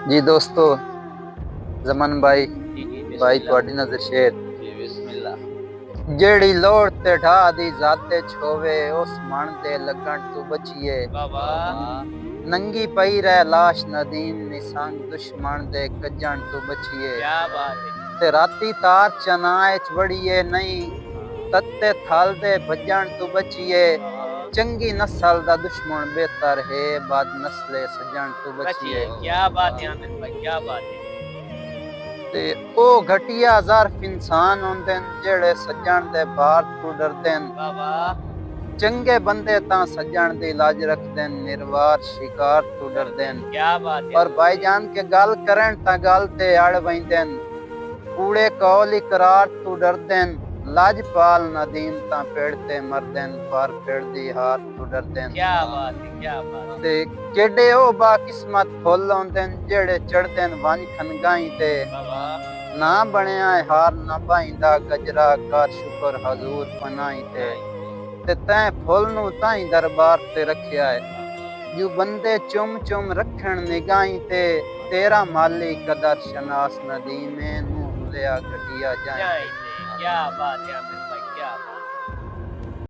जी दोस्तों, जमन भाई जी जी भाई बिस्मिल्लाह। थोड़ी नजर शेर जी बिस्मिल्लाह। जेड़ी लोड़ ते ढा दी जाते छोवे उस मन दे लगन तू बचिए। वाह वाह। नंगी पई रह लाश नदीम निसंग दुश्मन दे कजन तू बचिए। क्या बात है। ते राती तार चनाए चवड़िए नहीं तत्ते थल दे भजन तू बचिए। वाह, चंगी नस्ल दा दुश्मन बेहतर है बाद नस्ले सजन तू बचिए। बचिए। क्या बात है आमिर भाई, क्या बात है। ते ओ घटिया ज़र्फ इंसान होंदे न जेड़े सज्जन दे बार तू डरदे न। वाह वाह। चंगे बंदे तां सज्जन दी लाज रखदे न निर्वार शिकार तू डरदे न। क्या बात है और आमिर भाई। भाईजान के गल करन तां गल ते अड़ वैंदे न। कूड़े कौल इकरार तू डरदे न। लाजपाल नदीम तां पेड़ ते मरदे न पर पेड़ दी हार तू डरदे न। क्या बात है, क्या बात है। ते केडे ओ बाकिस्मत फुੱਲ होंदे न जेड़े चढ़दे न वंज खनगाई ते। वाह वाह। ना बनया है हार ना भाईंदा गजरा कर शुक्र हजूर पनाई ते तैं फुੱਲ नू ताई दरबार ते रखिया है जो बंदे चुम चुम रखण निगाही ते तेरा माली कदर शनास नदीमे नू हुलिया घटिया जाए। क्या बात है आमिर